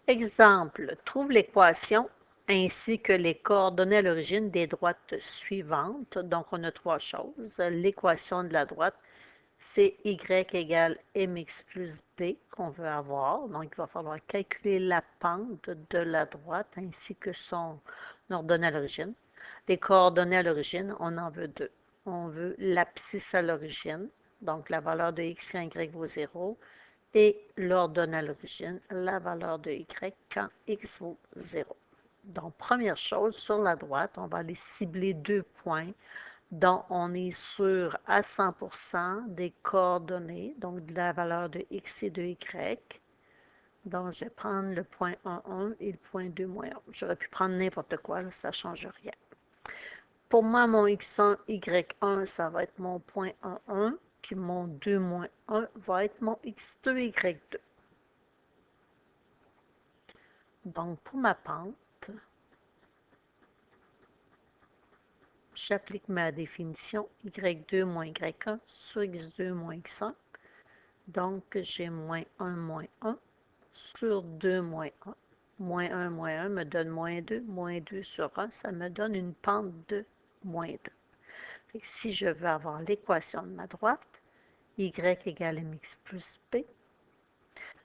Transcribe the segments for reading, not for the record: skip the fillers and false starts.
Exemple, trouve l'équation ainsi que les coordonnées à l'origine des droites suivantes. Donc, on a trois choses. L'équation de la droite, c'est y égale mx plus b qu'on veut avoir. Donc, il va falloir calculer la pente de la droite ainsi que son ordonnée à l'origine. Les coordonnées à l'origine, on en veut deux. On veut l'abscisse à l'origine, donc la valeur de x quand y vaut 0, et l'ordonnée à l'origine, la valeur de y quand x vaut 0. Donc, première chose, sur la droite, on va aller cibler deux points dont on est sûr à 100% des coordonnées, donc de la valeur de x et de y. Donc, je vais prendre le point 1, 1 et le point 2, moins 1. J'aurais pu prendre n'importe quoi, là, ça ne change rien. Pour moi, mon x1, y1, ça va être mon point 1, 1, puis mon 2, moins 1 va être mon x2, y2. Donc, pour ma pente, j'applique ma définition y2 moins y1 sur x2 moins x1. Donc, j'ai moins 1 sur 2 moins 1. Moins 1 me donne moins 2 sur 1, ça me donne une pente de moins 2. Fait que si je veux avoir l'équation de ma droite, y égale mx plus b,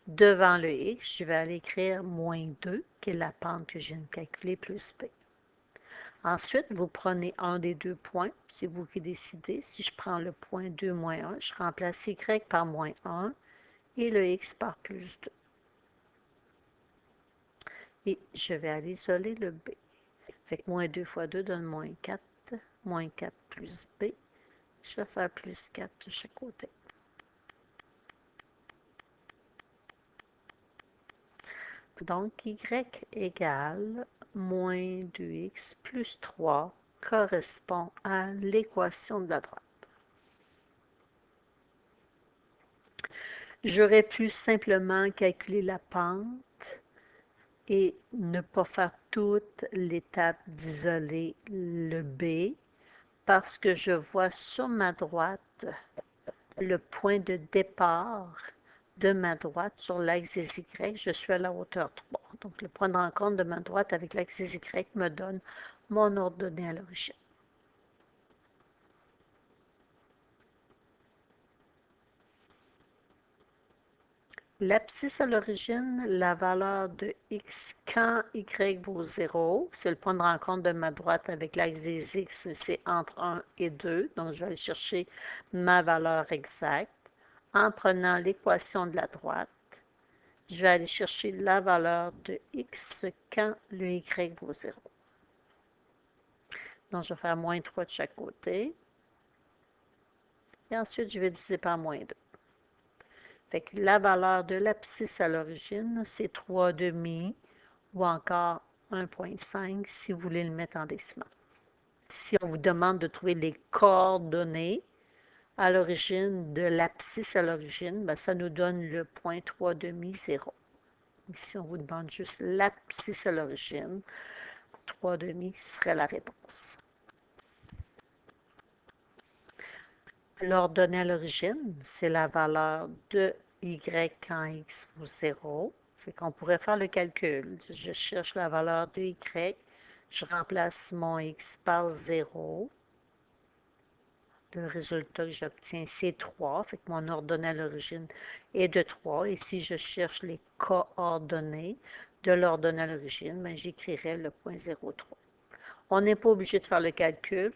devant le x, je vais aller écrire moins 2, qui est la pente que je viens de calculer, plus b. Ensuite, vous prenez un des deux points, c'est vous qui décidez. Si je prends le point 2 moins 1, je remplace y par moins 1 et le x par plus 2. Et je vais aller isoler le b. Fait que moins 2 fois 2 donne moins 4 plus b. Je vais faire plus 4 de chaque côté. Donc, y égale moins 2x plus 3 correspond à l'équation de la droite. J'aurais pu simplement calculer la pente et ne pas faire toute l'étape d'isoler le b parce que je vois sur ma droite le point de départ de ma droite sur l'axe des y, je suis à la hauteur 3. Donc, le point de rencontre de ma droite avec l'axe des y me donne mon ordonnée à l'origine. L'abscisse à l'origine, la valeur de x quand y vaut 0, c'est le point de rencontre de ma droite avec l'axe des x, c'est entre 1 et 2, donc je vais aller chercher ma valeur exacte. En prenant l'équation de la droite, je vais aller chercher la valeur de x quand le y vaut 0. Donc, je vais faire moins 3 de chaque côté. Et ensuite, je vais diviser par moins 2. Fait que la valeur de l'abscisse à l'origine, c'est 3,5 ou encore 1,5 si vous voulez le mettre en décimal. Si on vous demande de trouver les coordonnées à l'origine de l'abscisse à l'origine, ben, ça nous donne le point 3,5, 0. Si on vous demande juste l'abscisse à l'origine, 3,5 serait la réponse. L'ordonnée à l'origine, c'est la valeur de y quand x vaut 0. Fait qu'on pourrait faire le calcul. Je cherche la valeur de y, je remplace mon x par 0. Le résultat que j'obtiens, c'est 3. Fait que mon ordonnée à l'origine est de 3. Et si je cherche les coordonnées de l'ordonnée à l'origine, ben, j'écrirais le point 0,3. On n'est pas obligé de faire le calcul.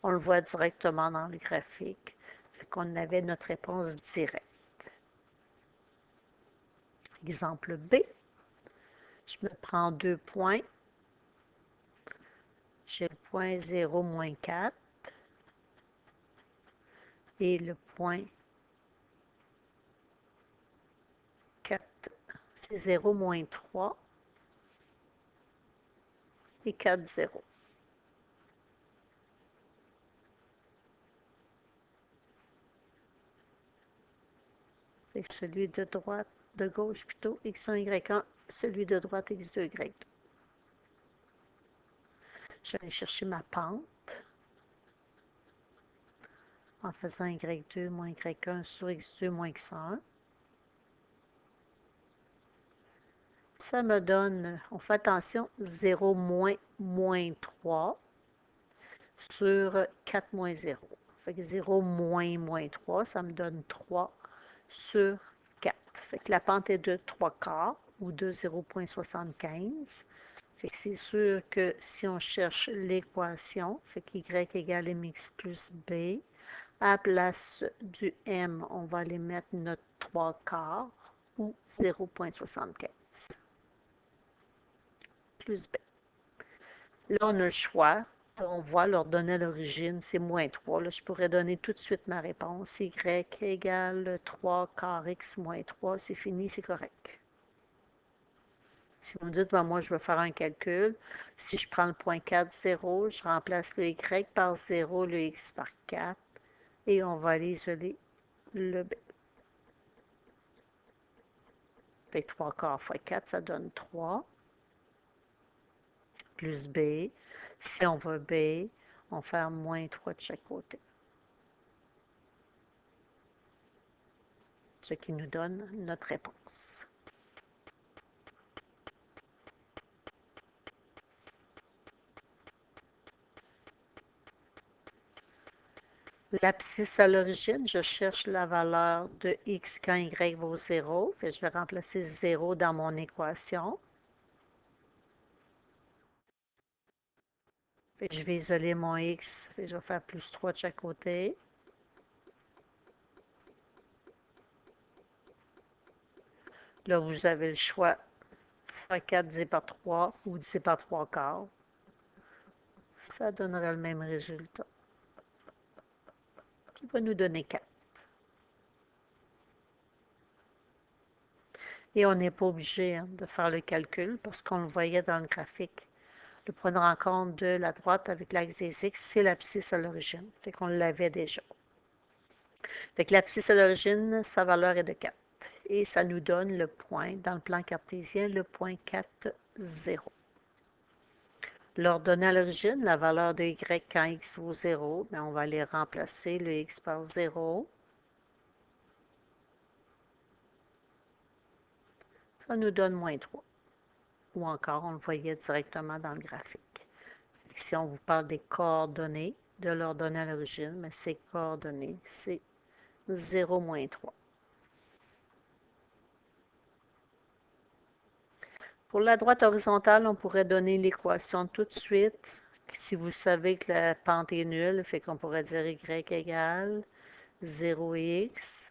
On le voit directement dans le graphique. Fait qu'on avait notre réponse directe. Exemple B. Je me prends deux points. J'ai le point 0, moins 4 et le point 4. C'est 0, moins 3 et 4, 0. C'est celui de droite, de gauche plutôt, x1, y1, celui de droite, x2, y2. Je vais aller chercher ma pente en faisant y2 moins y1 sur x2 moins x1. Ça me donne, on fait attention, 0 moins moins 3 sur 4 moins 0. Fait que 0 moins moins 3, ça me donne 3 sur 4. Fait que la pente est de 3 quarts ou de 0,75. Fait que c'est sûr que si on cherche l'équation, fait qu'y égale mx plus b, à la place du m, on va aller mettre notre 3 quarts ou 0,75 plus b. Là, on a le choix. On voit l'ordonnée à l'origine, c'est moins 3. Là, je pourrais donner tout de suite ma réponse. Y égale 3 quart x moins 3. C'est fini, c'est correct. Si vous me dites, ben, moi, je veux faire un calcul, si je prends le point 4, 0, je remplace le y par 0, le x par 4, et on va aller isoler le b. Fait 3 quarts fois 4, ça donne 3, plus b. Si on veut b, on va faire moins 3 de chaque côté. Ce qui nous donne notre réponse. L'abscisse à l'origine, je cherche la valeur de x quand y vaut 0. Fait que je vais remplacer 0 dans mon équation. Fait que je vais isoler mon x. Fait que je vais faire plus 3 de chaque côté. Là, vous avez le choix. Faire 4 divisé par 3 ou divisé par 3 quarts. Ça donnerait le même résultat. Qui va nous donner 4. Et on n'est pas obligé de faire le calcul parce qu'on le voyait dans le graphique. De prendre en compte de la droite avec l'axe des x, c'est l'abscisse à l'origine. Fait qu'on l'avait déjà. Fait que l'abscisse à l'origine, sa valeur est de 4. Et ça nous donne le point, dans le plan cartésien, le point 4, 0. L'ordonnée à l'origine, la valeur de y quand x vaut 0, bien, on va aller remplacer le x par 0. Ça nous donne moins 3. Ou encore, on le voyait directement dans le graphique. Si on vous parle des coordonnées de l'ordonnée à l'origine, mais ces coordonnées, c'est 0 moins 3. Pour la droite horizontale, on pourrait donner l'équation tout de suite. Si vous savez que la pente est nulle, fait qu'on pourrait dire y égale 0x.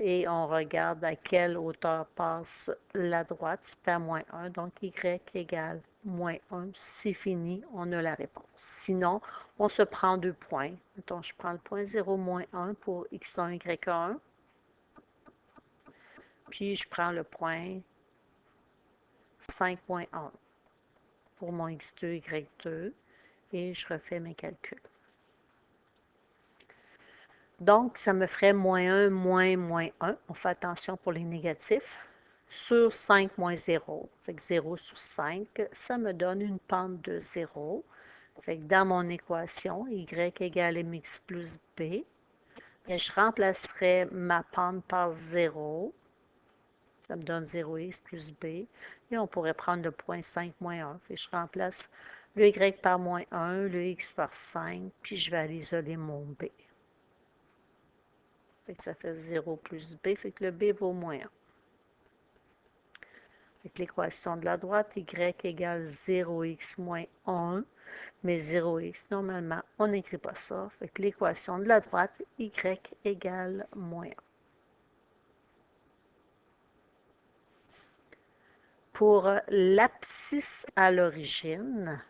Et on regarde à quelle hauteur passe la droite. C'est à moins 1. Donc, y égale moins 1. C'est fini, on a la réponse. Sinon, on se prend 2 points. Mettons, je prends le point 0 moins 1 pour x1, y1. Puis, je prends le point 5.1 pour mon x2, y2, et je refais mes calculs. Donc, ça me ferait moins 1, moins 1. On fait attention pour les négatifs. Sur 5 moins 0, fait que 0 sur 5, ça me donne une pente de 0. Fait que dans mon équation, y égale mx plus b, et je remplacerai ma pente par 0. Ça me donne 0x plus b. Et on pourrait prendre le point 5 moins 1. Fait que je remplace le y par moins 1, le x par 5, puis je vais aller isoler mon b. Fait que ça fait 0 plus b, fait que le b vaut moins 1. Fait que l'équation de la droite, y égale 0x moins 1, mais 0x, normalement, on n'écrit pas ça. Fait que l'équation de la droite, y égale moins 1. Pour l'abscisse à l'origine,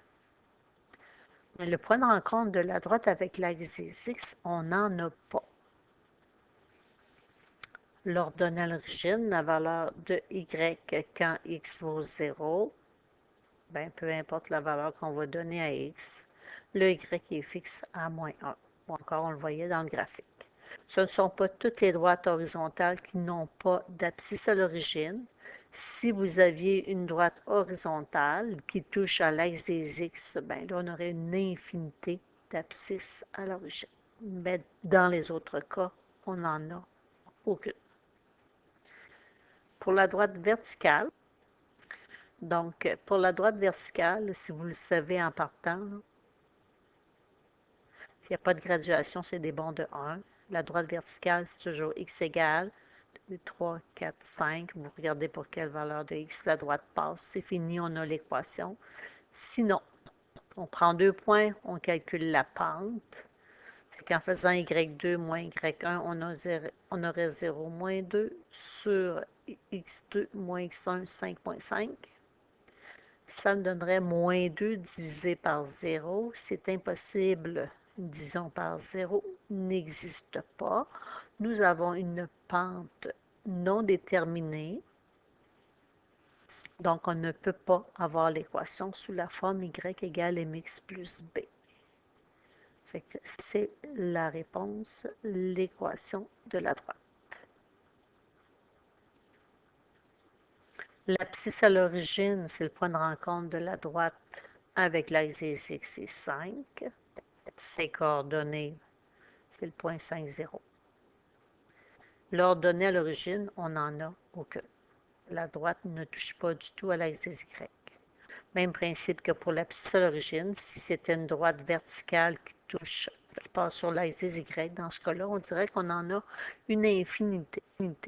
le prendre en compte de la droite avec l'axe des x, on n'en a pas. L'ordonnée à l'origine, la valeur de y quand x vaut 0, ben, peu importe la valeur qu'on va donner à x, le y est fixe à moins 1. Ou encore, on le voyait dans le graphique. Ce ne sont pas toutes les droites horizontales qui n'ont pas d'abscisse à l'origine. Si vous aviez une droite horizontale qui touche à l'axe des x, ben là, on aurait une infinité d'abscisses à l'origine. Mais dans les autres cas, on n'en a aucune. Pour la droite verticale, Donc, pour la droite verticale, si vous le savez en partant, s'il n'y a pas de graduation, c'est des bonds de 1. La droite verticale, c'est toujours x égale 2, 3, 4, 5. Vous regardez pour quelle valeur de x la droite passe. C'est fini, on a l'équation. Sinon, on prend 2 points, on calcule la pente. En faisant y2 moins y1, on aurait 0 moins 2 sur x2 moins x1, 5,5. Ça nous donnerait moins 2 divisé par 0. C'est impossible. Une division par 0 n'existe pas. Nous avons une pente non déterminée. Donc, on ne peut pas avoir l'équation sous la forme y égale mx plus b. Fait que c'est la réponse, l'équation de la droite. L'abscisse à l'origine, c'est le point de rencontre de la droite avec l'axe des x, c'est 5. Ses coordonnées, c'est le point 5, 0. L'ordonnée à l'origine, on n'en a aucune. La droite ne touche pas du tout à l'axe des y. Même principe que pour l'abscisse à l'origine, si c'était une droite verticale qui passe sur l'axe des y, dans ce cas-là, on dirait qu'on en a une infinité.